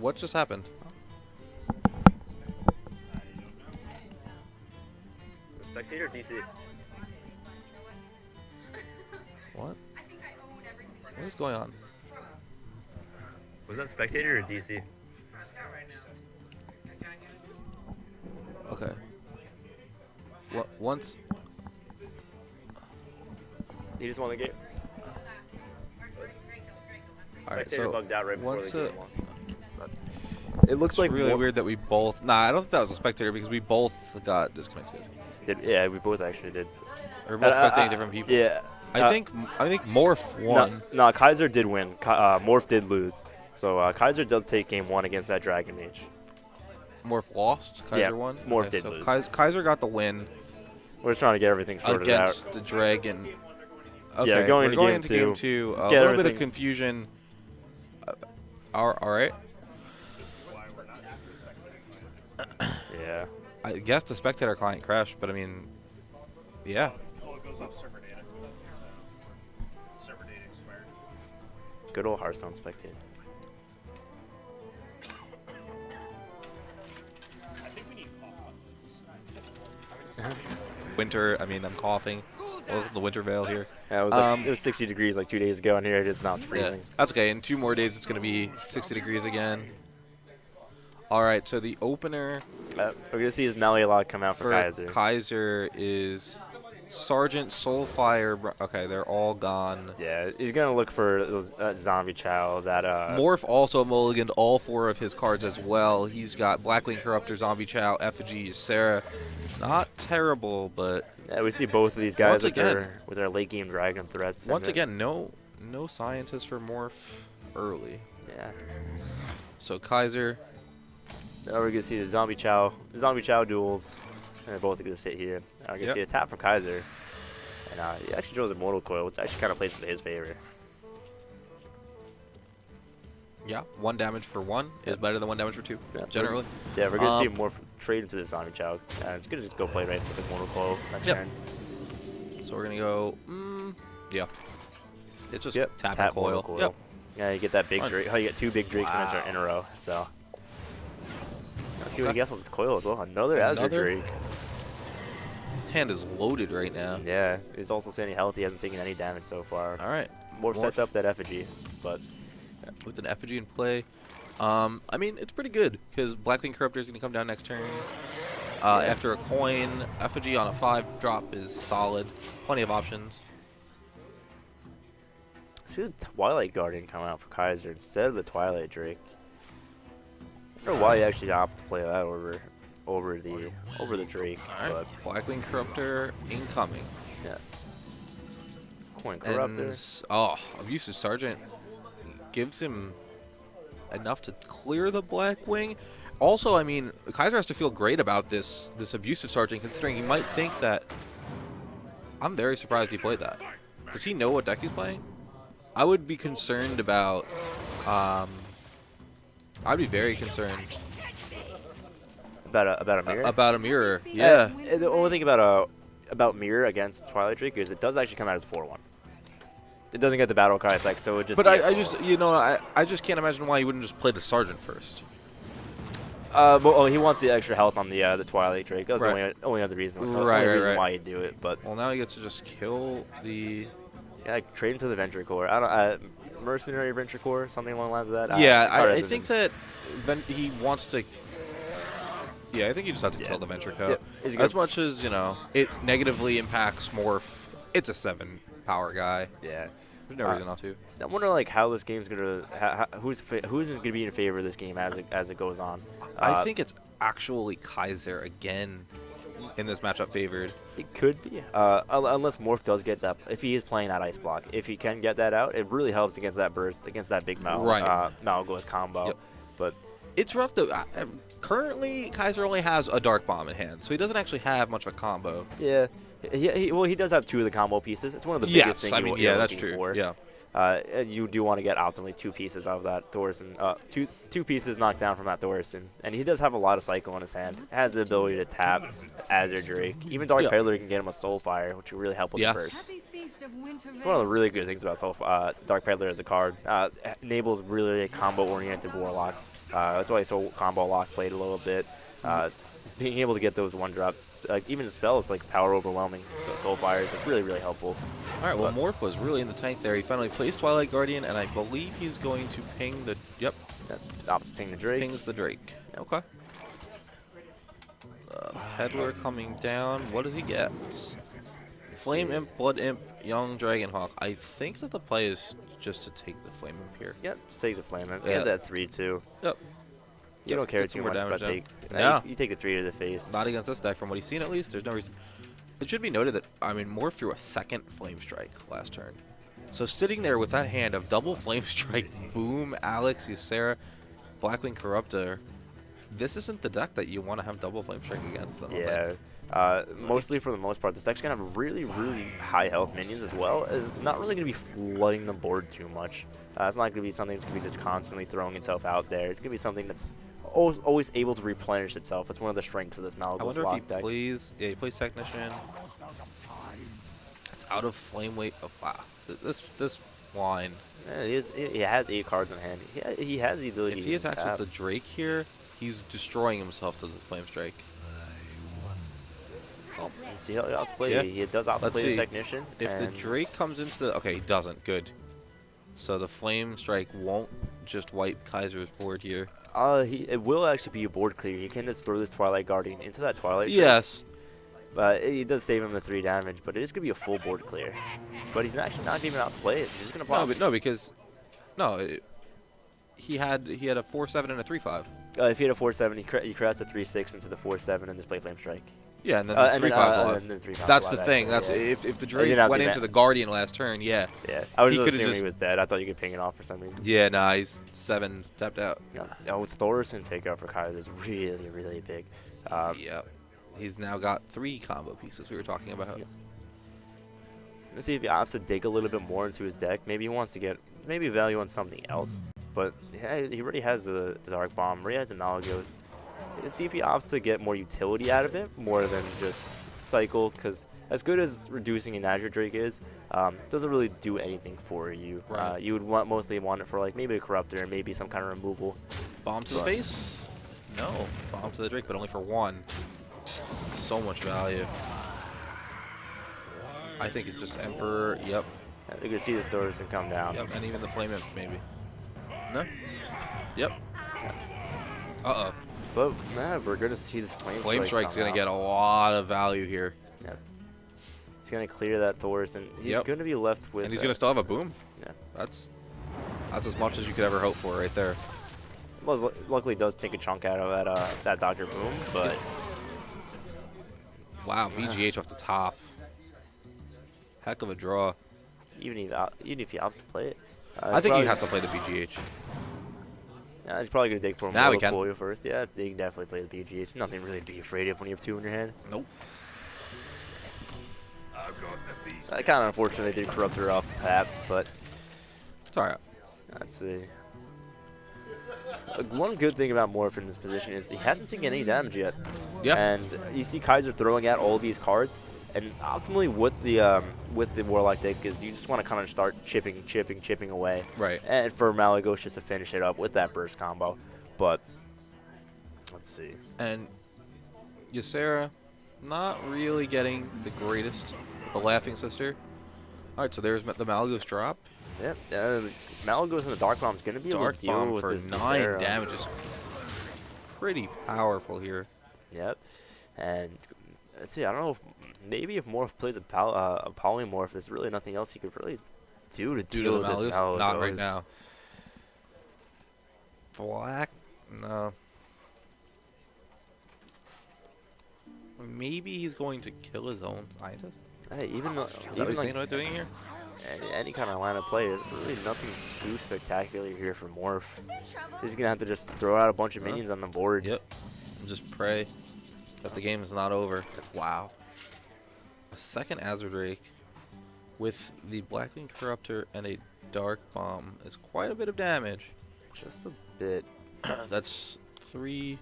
What just happened? Spectator or DC? What? What is going on? Was that Spectator or DC? Okay. Once. He just won the game. All right, Spectator so bugged out right before once the game won. it looks like really weird that we both. Nah, I don't think that was a spectator because we both got disconnected. Yeah, we both actually did. We're both spectating different people. Yeah. I think Morph won. No, Kaiser did win. Morph did lose. So Kaiser does take game 1 against that Dragon Mage. Morph lost. Kaiser won. Morph did lose. Kaiser got the win. We're just trying to get everything sorted against out. the Dragon. Okay, Yeah, going into game 2. A little bit of confusion. All right. Yeah. I guess the spectator client crashed, but I mean, yeah. Oh, it goes off server data. Server data expired. Good old Hearthstone spectator. I think we need cough buttons. Winter. I mean, I'm coughing. Welcome to Winter Veil here. Yeah, it was 60 degrees like 2 days ago, and here it is now. It's freezing. Yeah, that's okay. In 2 more days, it's going to be 60 degrees again. All right, so the opener We're going to see his melee lock come out for Kaiser. Kaiser is Sergeant, Soulfire. Okay, they're all gone. Yeah, he's going to look for those zombie chow that Morph also mulliganed all 4 of his cards as well. He's got Blackwing Corruptor, Zombie Chow, Effigy, Sarah. Not terrible, but yeah, we see both of these guys with again, their late game dragon threats. Once again, no scientists for Morph early. Yeah. So Kaiser. Now we're gonna see the zombie chow duels, and they're both gonna sit here. We're gonna see a tap for Kaiser, and he actually chose a mortal coil, which actually kind of plays into his favor. Yeah, 1 damage for 1 is better than 1 damage for 2, generally. We're gonna see more trade into the zombie chow, and it's gonna just go play right into the mortal coil next turn. So we're gonna go. Yeah. It's just tap and mortal coil. Yep. Yeah, you get that big drake. You get 2 big drakes in a row. So. Let's see what he gets with his coil as well. Another Azure Drake. Hand is loaded right now. Yeah, he's also standing healthy. He hasn't taken any damage so far. All right. Morph sets up that effigy, but with an effigy in play, I mean it's pretty good because Blackwing Corruptor is going to come down next turn. After a coin, effigy on a 5-drop is solid. Plenty of options. See the Twilight Guardian come out for Kaiser instead of the Twilight Drake. I don't know why he actually opted to play that over the Drake. All right. Blackwing Corruptor incoming. Yeah. Coin Corruptor. Abusive Sergeant gives him enough to clear the Blackwing. Also, I mean, Kaiser has to feel great about this Abusive Sergeant, considering he might think that. I'm very surprised he played that. Does he know what deck he's playing? I would be concerned about. I'd be very concerned about a mirror. About a mirror, yeah. The only thing about mirror against Twilight Drake is it does actually come out as 4/1. It doesn't get the battle cry effect, so it just. But I just I just can't imagine why you wouldn't just play the Sergeant first. Well, he wants the extra health on the Twilight Drake. That's the only other reason. Why he'd do it. But well, now he gets to just kill the. Yeah, trade into the Venture Core. Mercenary Venture Core, something along the lines of that. Yeah, I think that he wants to. Yeah, I think you just have to kill the Venture Core. Yeah, as much as it negatively impacts Morph. It's a 7 power guy. Yeah, there's no reason not to. I wonder how this game's gonna. Who's gonna be in favor of this game as it goes on? I think it's actually Kaiser again. In this matchup favored. It could be. Unless Morph does get that. If he is playing that Ice Block. If he can get that out, it really helps against that burst, against that big Malgo's combo. Yep. But it's rough though. Currently, Kaiser only has a Dark Bomb in hand, so he doesn't actually have much of a combo. Yeah. He does have 2 of the combo pieces. It's one of the biggest things you're that's looking true. for. Yeah. You do want to get optimally 2 pieces out of that Thorson. Two pieces knocked down from that Thorson. And he does have a lot of cycle in his hand. Has the ability to tap Azure Drake. Even Dark Peddler can get him a Soulfire, which will really help with the burst. feast of winter It's one of the really good things about Dark Peddler as a card. Enables really combo-oriented warlocks. That's why combo lock played a little bit. Just being able to get those one-drop, even spells like Power Overwhelming, Soul Fire is really, really helpful. All right, well, Morph was really in the tank there. He finally plays Twilight Guardian, and I believe he's going to ping the... Yep, Opposite ping the Drake. pings the Drake. Okay. Peddler coming down. What does he get? Flame Imp, Blood Imp, Young Dragonhawk. I think that the play is just to take the Flame Imp here. Yep, just take the Flame Imp. Yeah. And that 3-2. Yep. You don't care get some too more much about damage take. down. Yeah. You take the 3 to the face. Not against this deck, from what he's seen at least. There's no reason. It should be noted that, I mean, Morph threw a second Flame Strike last turn. So sitting there with that hand of double Flame Strike, boom, Alex, Ysera, Blackwing Corruptor, this isn't the deck that you want to have double Flame Strike against. I don't think. Mostly for the most part, this deck's going to have really, really high health minions as well, as it's not really going to be flooding the board too much. It's not going to be something that's going to be just constantly throwing itself out there. It's going to be something that's always able to replenish itself. It's one of the strengths of this Malagos I wonder if lock he deck. plays... Yeah, he plays Technician. It's out of Flame Weight. Oh, wow. This line. Yeah, he has 8 cards in hand. He has the ability If he to attacks tap. with the Drake here, he's destroying himself to the Flame Strike. Oh, let's see how he outplays. Yeah. He does outplay Let's his see. Technician. If the and Drake comes into the... Okay, he doesn't. Good. So the Flame Strike won't just wipe Kaiser's board here. it will actually be a board clear. He can just throw this Twilight Guardian into that Twilight. Yes. But it does save him the 3 damage, but it is going to be a full board clear. But he's actually not even out to play it. He's just going to No, pop. but because... No, he had a 4-7 and a 3-5. If he had a 4-7, he crafts a 3-6 into the 4-7 and just play Flame Strike. Yeah, and then the 3-5's alive. And then 3-5's That's alive, the thing. actually, That's yeah. if the didn't Drake have went the into ma- the Guardian last turn, yeah. Yeah, I was He just could've assuming just- he was dead. I thought you could ping it off for some reason. Yeah, nah, he's 7 tapped out. Yeah, with Thorson pickup for Kaiser is really, really big. Yeah. He's now got 3 combo pieces we were talking about. Yeah. Let's see if he opts to dig a little bit more into his deck. Maybe he wants to get value on something else. But yeah, he already has the Dark Bomb, already has the Malagos. Let's see if he opts to get more utility out of it, more than just cycle, because as good as reducing an Azure Drake is, doesn't really do anything for you. Right. You would mostly want it for like maybe a Corruptor, maybe some kind of removal. Bomb to the face? No. Bomb to the Drake, but only for 1. So much value. I think it's just Emperor. Yep. You're going to see this Thorson come down. Yep, and even the Flame Imp, maybe. No? Yep. Uh-oh. But man, we're going to see this Flame Strike's come going to out. get a lot of value here. Yep. He's going to clear that Thorson. He's Yep. going to be left with... And he's going to still have a boom. Yeah. That's as much as you could ever hope for right there. Luckily, does take a chunk out of that Dr. Boom, but... Wow, BGH off the top. Heck of a draw. Even if he opts to play it. I think he has to play the BGH. Yeah, he's probably going to dig for Now we Mortal can. Coil first. Yeah, they can definitely play the BG. It's nothing really to be afraid of when you have 2 in your hand. Nope. Kind of unfortunate they did Corruptor off the tap, but It's alright. let's see. One good thing about Morph in this position is he hasn't taken any damage yet. Yeah. And you see Kaiser throwing out all these cards, and ultimately with the Warlock deck is you just want to kind of start chipping away. Right. And for Malagos just to finish it up with that burst combo. But let's see. And Ysera, not really getting the greatest. The Laughing Sister. Alright, so there's the Malagos drop. Yep. Malagos and the Dark Bomb is going to be able Dark to deal Bomb with for this 9 Ysera. damage is pretty powerful here. Yep. And let's see. I don't know. Maybe if Morph plays a Polymorph, there's really nothing else he could really do to Due deal to with the this Malagos? Malagos. Not right now. Black? No. Maybe he's going to kill his own scientist? Hey, even though, Is that what he's thinking about doing here? any kind of line of play, there's really nothing too spectacular here for Morph. He's gonna have to just throw out a bunch of minions on the board. Yep. Just pray that the game is not over. Wow. A second Azure Drake with the Blackwing Corruptor and a Dark Bomb is quite a bit of damage. Just a bit. That's 3,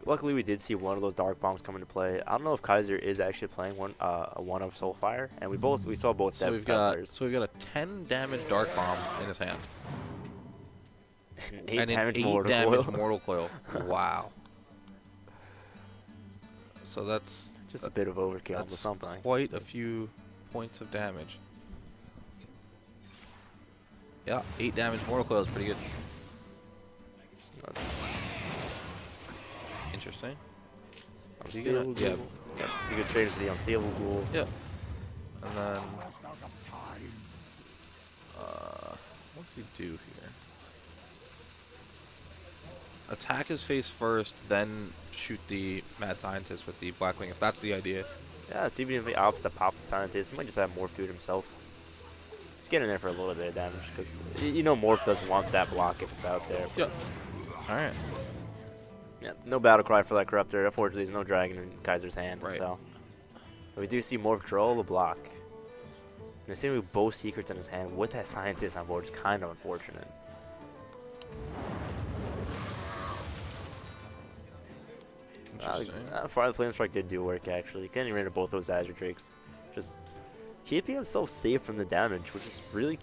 Luckily, we did see one of those dark bombs come into play. I don't know if Kaiser is actually playing a one of Soulfire, and we saw both So dead we've got players. a 10 damage dark bomb in his hand. Eight and damage an 8 mortal damage coil. mortal coil. Wow. So that's Just a bit of overkill for that's something. quite a few points of damage. Yeah, 8 damage mortal coil is pretty good. Interesting. Is he gonna- Unseeable yeah. Ghoul. Yeah, it's a good trade for the Unseeable Ghoul. Yeah. And then what's he do here? Attack his face first, then shoot the mad scientist with the Blackwing, if that's the idea. Yeah, it's even the opposite pop the scientist. He might just have Morph do it himself. He's getting there for a little bit of damage because you know Morph doesn't want that block if it's out there. Yeah. Alright. Yeah, no battle cry for that corruptor. Unfortunately, there's no dragon in Kaiser's hand. Right. So but we do see Morph draw the block. And seeing with both secrets in his hand with that scientist on board is kind of unfortunate. Interesting. Fire Flame Strike did do work actually. Getting rid of both those Azure Drakes, just keeping himself safe from the damage, which is really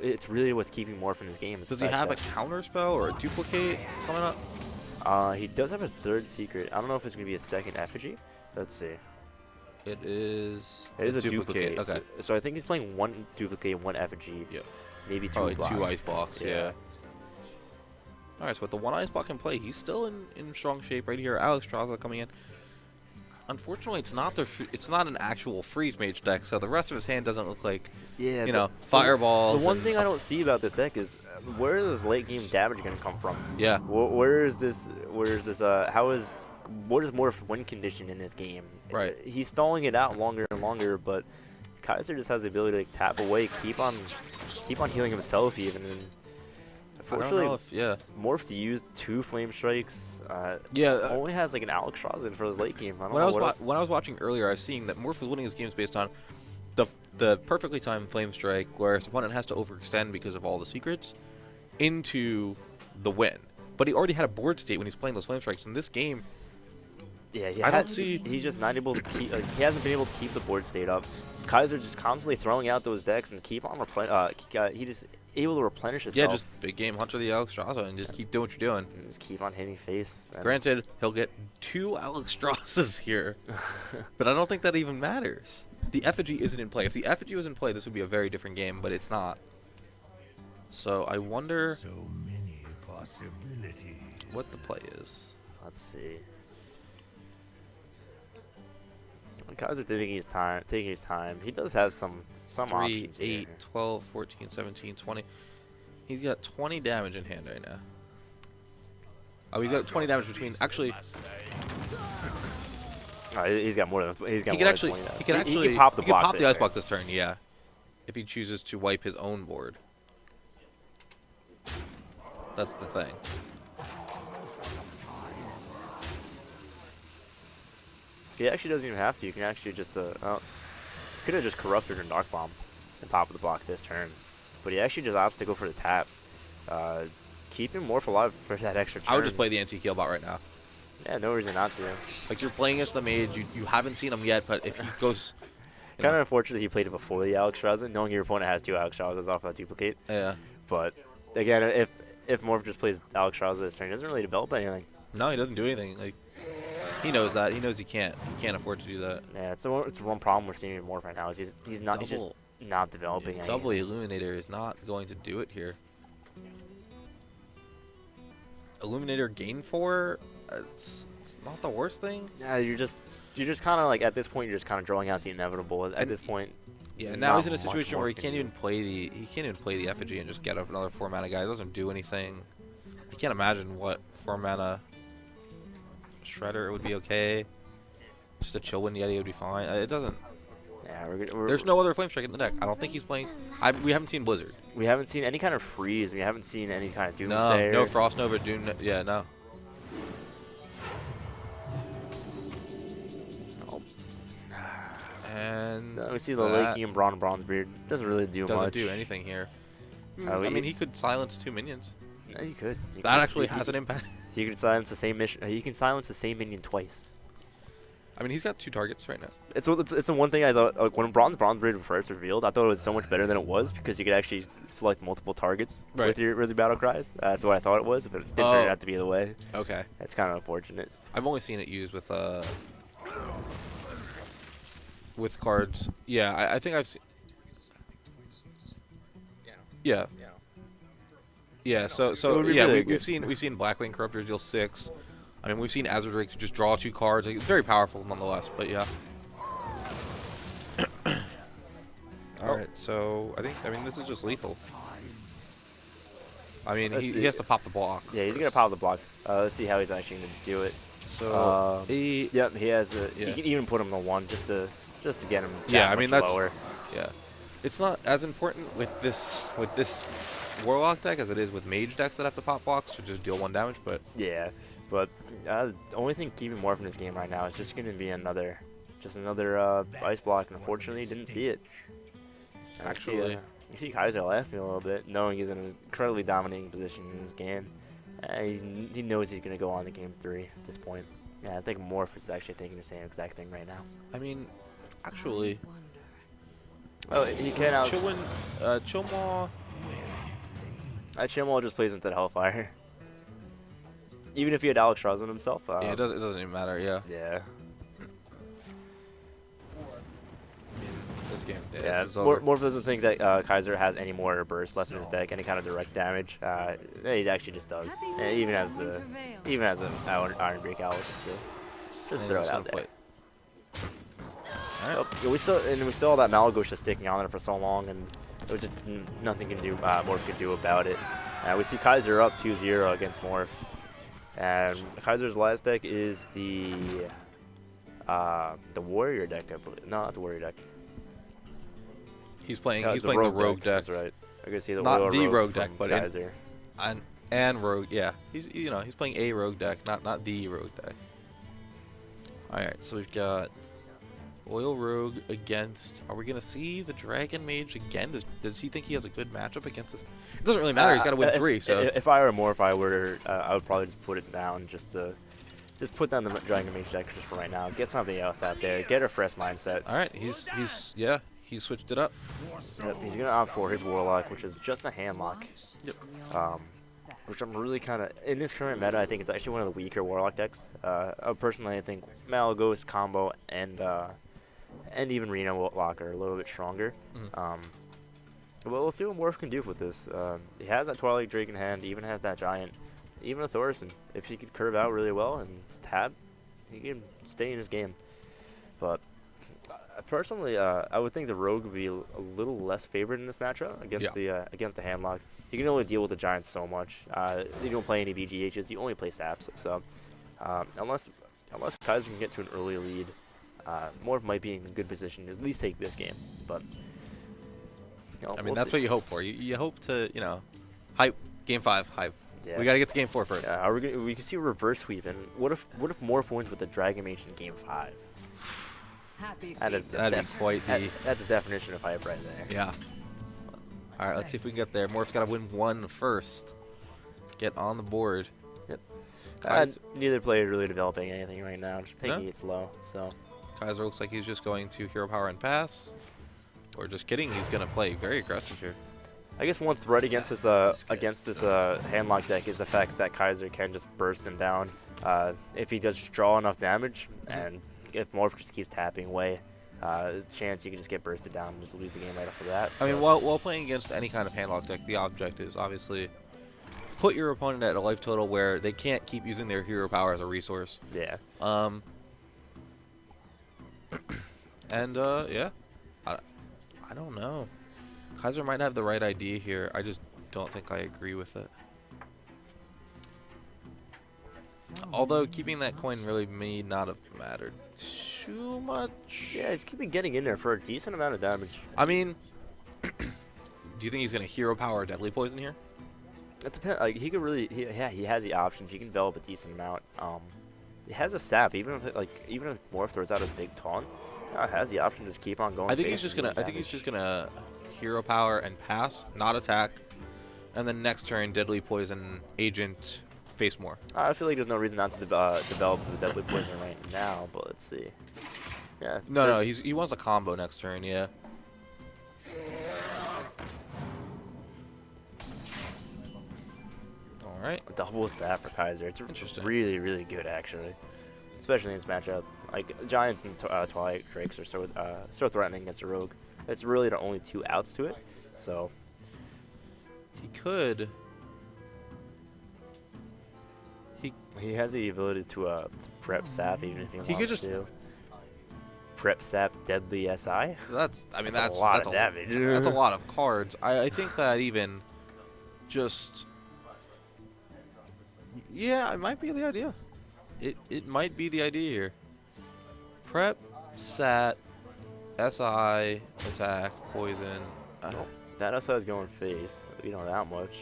it's really what's keeping Morph in this game. Does he have a counter spell or a duplicate coming up? He does have a third secret. I don't know if it's gonna be a second effigy. Let's see. It is. It is a duplicate. Okay. So I think he's playing one duplicate, one effigy. Yep. Maybe two. Probably block. 2 ice blocks. Yeah. Yeah. All right. So with the 1 ice block in play, he's still in strong shape right here. Alex Straza coming in. Unfortunately, it's not an actual freeze mage deck, so the rest of his hand doesn't look like fireballs. The one thing I don't see about this deck is where is late game damage going to come from? Yeah. Where is this? What is Morph's win condition in this game? Right. He's stalling it out longer and longer, but Kaiser just has the ability to like, tap away, keep on healing himself even. And I don't unfortunately, know if, yeah. Morph's used 2 flame strikes. Yeah. Only has like an Alex Strazen for his late game. I don't When know I was what else. when I was watching earlier, I was seeing that Morph was winning his games based on the perfectly timed flame strike, where his opponent has to overextend because of all the secrets into the win. But he already had a board state when he's playing those flame strikes. In this game, Yeah, I don't see- He's just not able to keep. He hasn't been able to keep the board state up. Kaiser just constantly throwing out those decks and keep on he just able to replenish himself. yeah, just big game hunter the Alex Straza and just keep doing what you're doing. and just keep on hitting face. And Granted, he'll get 2 Alex Strazas here, but I don't think that even matters. The effigy isn't in play. If the effigy was in play, this would be a very different game, but it's not. So I wonder So many possibilities. what the play is. Let's see. Kaiser taking his time. He does have some 3, options 8, here. 12, 14, 17, 20. He's got 20 damage in hand right now. Oh, he's got 20 damage between. Actually, Oh, he's got more than he could actually he can pop the block. the ice block this turn. Yeah, if he chooses to wipe his own board. That's the thing. He actually doesn't even have to. You can actually just could have just corrupted and dark bombed and pop the block this turn, but he actually just opts to go for the tap, keeping Morph alive for that extra turn. I would just play the NC Bot right now. Yeah, no reason not to. Like, you're playing against the mage, you haven't seen him yet, but if he goes, you Kind of know, unfortunate he played it before the Alex Strazen, knowing your opponent has 2 Alex Strazas off that duplicate. yeah, But again, if Morph just plays Alex Straza this turn, he doesn't really develop anything. no, he doesn't do anything. Like, he knows that. He knows he can't afford to do that. Yeah, it's one problem we're seeing with Morph right now is he's just not developing anything. Double Illuminator is not going to do it here. Illuminator gain 4. It's not the worst thing. Yeah, you're just kind of like at this point you're just kind of drawing out the inevitable. At And this point, Yeah, not now he's in a much situation more where he can can't do. even play the effigy and just get up another 4 mana guy. It doesn't do anything. I can't imagine what 4 mana Shredder would be okay. Just a Chillwind Yeti would be fine. It doesn't. Yeah, There's no other Flame Strike in the deck. I don't think he's playing. We haven't seen Blizzard. we haven't seen any kind of freeze. We haven't seen any kind of No, doomsayer. no Frost Nova, Doom. Yeah, no. Oh, And we see the that late game Bronzebeard doesn't really do doesn't much. do anything here. Oh, I mean, he could silence 2 minions. Yeah, you could. That actually has an impact. He can silence the same mission. He can silence the same minion twice. I mean, he's got 2 targets right now. It's the one thing I thought, like, when Bronze Blade was first revealed, I thought it was so much better than it was because you could actually select multiple targets with your battle cries. That's what I thought it was, but it didn't turn out to be the way. Okay. It's kind of unfortunate. I've only seen it used with cards. Yeah, I think I've seen. Yeah. Yeah. So yeah, really we've seen Blackwing Corruptor deal 6. I mean, we've seen Azure Drake just draw 2 cards. Like, it's very powerful nonetheless, but yeah. All right, so I mean, this is just lethal. I mean, he has to pop the block. Yeah, he's gonna pop the block. Let's see how he's actually gonna do it. So yep, he has. Yeah. You can even put him to 1 just to get him. Yeah, I mean that's lower. Yeah, it's not as important with this Warlock deck as it is with Mage decks that have to pop blocks to just deal 1 damage. But Yeah, but the only thing keeping Morph in this game right now is just gonna be another ice block, and unfortunately didn't see it. And Actually, you see Kaiser laughing a little bit, knowing he's in an incredibly dominating position in this game. He knows he's gonna go on to game 3 at this point. Yeah, I think Morph is actually thinking the same exact thing right now. I mean, actually, Oh, he can out. Chilmaw. Chilmaw just plays into the Hellfire. Even if he had Alex Ross on himself. Yeah, it doesn't even matter. Yeah. Yeah. This game. Yeah. Yeah, This is over. Morph doesn't think that Kaiser has any more burst left in his deck, any kind of direct damage. He actually just does. And he even has an Iron Break Owl just throw it out there. All right. We saw that Malagos just sticking on there for so long, and there was just nothing Morph could do about it. We see Kaiser up 2-0 against Morph, and Kaiser's last deck is the Warrior deck, I believe. No, not the Warrior deck. He's playing No, it's the Rogue deck. That's right. I can see the Not the Rogue Rogue deck, from but Kaiser. and Rogue. Yeah, he's playing a Rogue deck, not the Rogue deck. All right, so we've got Oil Rogue against. Are we gonna see the Dragon Mage again? Does he think he has a good matchup against this? It doesn't really matter. He's got to win 3. So if I were Morph, I would probably just put it down just put down the Dragon Mage deck just for right now. Get something else out there. Get a fresh mindset. all right, he switched it up. Yep, he's gonna opt for his Warlock, which is just a handlock. Yep. Which I'm really kind of in this current meta. I think it's actually one of the weaker Warlock decks. Personally, I think Malagos combo and even Reno Warlock are a little bit stronger. Mhm. But we'll see what Morph can do with this. He has that Twilight Drake in hand. Even has that Giant. Even a Thorson. If he could curve out really well and tab, he can stay in his game. But personally, I would think the Rogue would be a little less favored in this matchup against the handlock. You can only deal with the Giants so much. You don't play any BGHs. You only play Saps. So unless Kaiser can get to an early lead, Morph might be in a good position to at least take this game. But I mean, that's what you hope for. You hope to hype game 5. Hype. Yeah. We got to get to game 4 first. Yeah, we can see a reverse sweep. And what if Morph wins with the Dragon Mage in game 5? That's a definition of hype right there. Yeah. All right, let's see if we can get there. Morph's got to win 1 first. Get on the board. Yep. Neither player really developing anything right now. Just taking it slow. So Kaiser looks like he's just going to hero power and pass. Or just kidding, he's going to play very aggressive here. I guess one threat against this handlock deck is the fact that Kaiser can just burst him down if he does draw enough damage, and if Morph just keeps tapping away, there's a chance you can just get bursted down and just lose the game right off of that. I mean, while playing against any kind of handlock deck, the object is obviously put your opponent at a life total where they can't keep using their hero power as a resource. Yeah. Yeah, I don't know. Kaiser might have the right idea here. I just don't think I agree with it. Although keeping that coin really may not have mattered too much. Yeah, he's keeping getting in there for a decent amount of damage. I mean, do you think he's gonna hero power Deadly Poison here? It depends. Like he could really, he has the options. He can develop a decent amount. He has a sap. Even if Morph throws out a big taunt, it has the option to just keep on going. I think he's just gonna hero power and pass, not attack, and then next turn Deadly Poison Agent face more. I feel like there's no reason not to develop the Deadly Poison right now, but let's see. Yeah. No, he wants a combo next turn. Yeah. All right. Double sap for Kaiser. It's Interesting. really, really good, actually. Especially in this matchup. Like, Giants and Twilight Drakes are so threatening against a Rogue. It's really the only 2 outs to it. So, He could. he has the ability to prep sap even if he wants could just- to. Prep sap Deadly SI? That's That's a lot of damage. That's a lot of cards. I think that even just it might be the idea. It might be the idea here. Prep, sat, SI, attack, poison. That SI is going face. You know that much.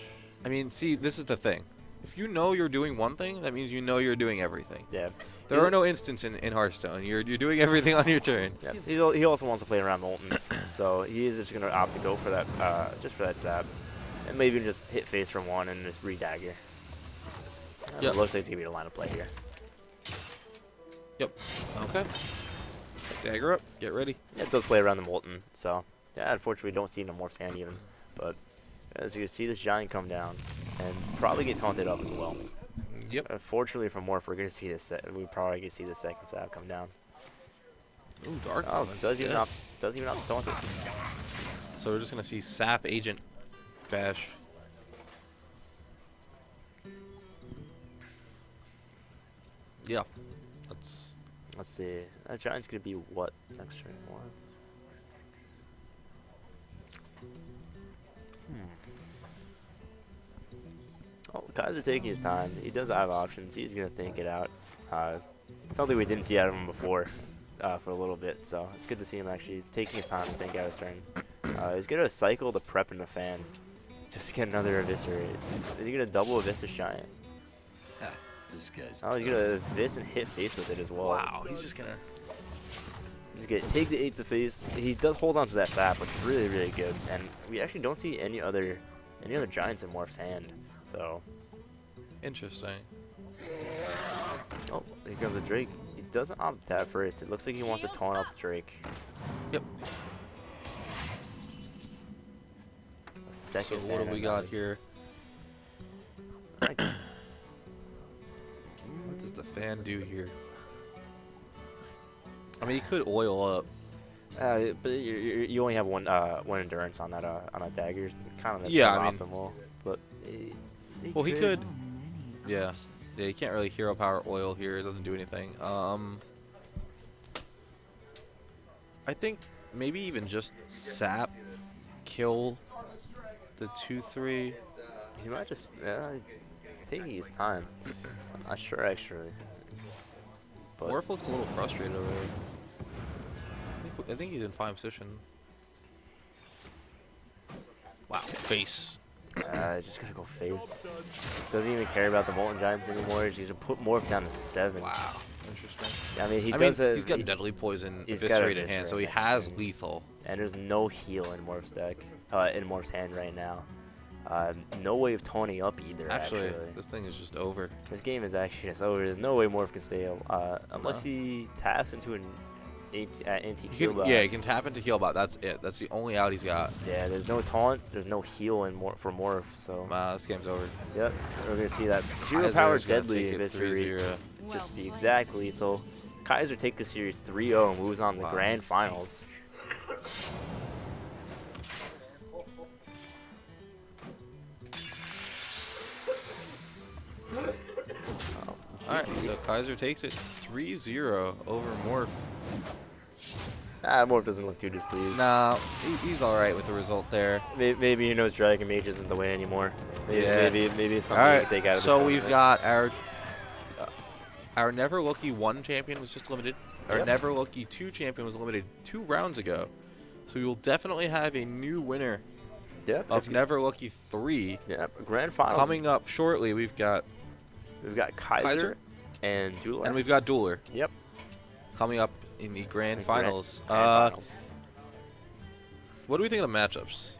I mean, see, this is the thing. If you know you're doing one thing, that means you know you're doing everything. Yeah. There are no instants in Hearthstone. You're doing everything on your turn. Yeah. He also wants to play around Molten, so he is just gonna opt to go for that, just for that zap, and maybe just hit face from 1 and just re-dagger. Yep. It looks like it's gonna be the line of play here. Yep. Okay. Dagger up. Get ready. Yeah, it does play around the Molten, so yeah. Unfortunately, we don't see the Morph's hand even, but as you can see, this Giant come down and probably get taunted up as well. Yep. Unfortunately for Morph, we're gonna see this. We probably gonna see the second sap come down. Ooh, dark. Oh, One's does even dead. not taunt it. So we're just gonna see Sap Agent Bash. Yeah. Let's see. That Giant's gonna be what next turn? What? Oh, Kaiser taking his time. He does have options. He's gonna think it out. Something we didn't see out of him before for a little bit. So it's good to see him actually taking his time to think out his turns. He's gonna cycle the prep and the fan just to get another eviscerate. Is he gonna double evis this Giant? This guy's Oh, he's gonna evis and hit face with it as well. Wow. He's just gonna. He's gonna take the 8 to face. He does hold on to that sap, which is really, really good. And we actually don't see any other Giants in Morph's hand. So, Interesting. oh, here comes the Drake. He doesn't opt to tap first. It looks like he wants to taunt up the Drake. Yep. A second. So what do mana we got notice. here? What does the fan do here? I mean, he could oil up. But you only have one endurance on that dagger. Kind of Yeah, I mean- optimal. But Well, he could. Yeah. Yeah, you can't really hero power oil here. It doesn't do anything. I think maybe even just sap, kill the 2/3. He might just. He's taking his time. I'm not sure actually. But Morph looks a little frustrated over there. I think he's in fine position. Wow, face. Just gonna go face. Doesn't even care about the Molten Giants anymore. He's gonna put Morph down to 7. Wow, interesting. I mean, He's got deadly poison he's got eviscerate in hand, so he eviscerate has next turn. lethal. And there's no heal in Morph's deck, in Morph's hand right now. No way of taunting up either. Actually, this thing is just over. This game is actually just over. There's no way Morph can stay unless he taps into an anti-heal. He can tap into heal bot. That's it. That's the only out he's got. Yeah, there's no taunt. There's no heal for Morph. So This game's over. yep, we're gonna see that Kaiser zero power is gonna deadly take it eviscerate 3-0. just be exact lethal. Kaiser take the series 3-0 and moves on to the Wow. grand finals. Alright, so Kaiser takes it 3-0 over Morph. Morph doesn't look too displeased. Nah, he's alright with the result there. Maybe he knows Dragon Mage isn't the way anymore. Maybe, Yeah. maybe it's something we Alright, can take out of so this we've tournament. got our Never Lucky 1 champion was just limited. Our Yep. Never Lucky 2 champion was limited 2 rounds ago. So we will definitely have a new winner Yep, of Never Lucky 3. Yep, grand finals. Coming up shortly, we've got We've got Kaiser and Dueler. and we've got Dueler Yep. coming up in the grand the finals. grand finals. What do we think of the matchups?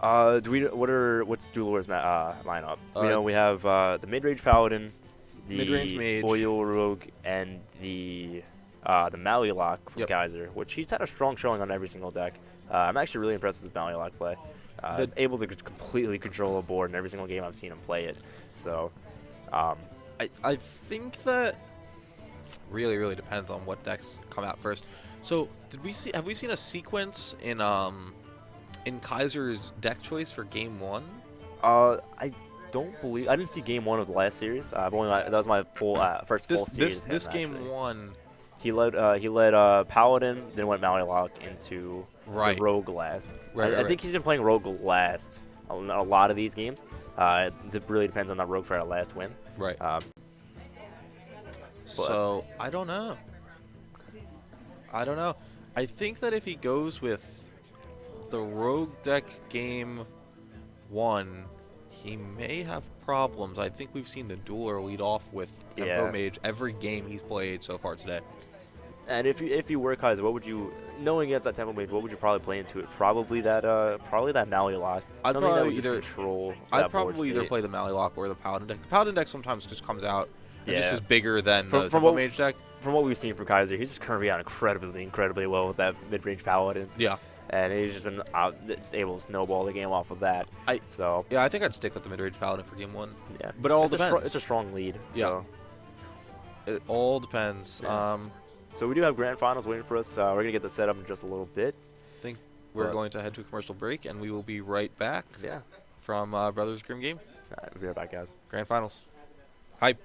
What's Dueler's lineup? We Uh, know we have the mid-range Paladin, Mid-range the mage. Oil Rogue, and the Malilok from Yep. Kaiser, which he's had a strong showing on every single deck. I'm actually really impressed with his Malilok play. He's able to completely control a board in every single game I've seen him play it. So, I think that really depends on what decks come out first. So have we seen a sequence in Kaiser's deck choice for game 1? I don't believe I didn't see game 1 of the last series. I've only that was my first full series. This of him, game actually. 1. He led Paladin, then went Malilok into Right. the Rogue last. Right, I right. think he's been playing Rogue last a lot of these games. It really depends on that Rogue for that last win. Right. But So I don't know. I think that if he goes with the Rogue deck game 1, he may have problems. I think we've seen the dueler lead off with Tempo Yeah. Mage every game he's played so far today. And if you were Kaiser, what would you, knowing against that Temple Mage, what would you probably play into it? Probably that Malilok. I'd Something that probably would just either control. I'd that board probably either state. play the Malilok or the Paladin deck. The Paladin deck sometimes just comes out and just Yeah. is bigger than the From Tempo what- Mage deck. From what we've seen from Kaiser, he's just currently out incredibly well with that mid-range Paladin. Yeah. And he's just been just able to snowball the game off of that. I think I'd stick with the mid-range Paladin for game 1. Yeah, But it all it's depends. it's a strong lead. Yeah. So. It all depends. Yeah. So we do have grand finals waiting for us. We're gonna get that set up in just a little bit. I think we're But- going to head to a commercial break, and we will be right back Yeah. from Brothers Grim Game All right, we'll be right back, guys. Grand Finals. Hype.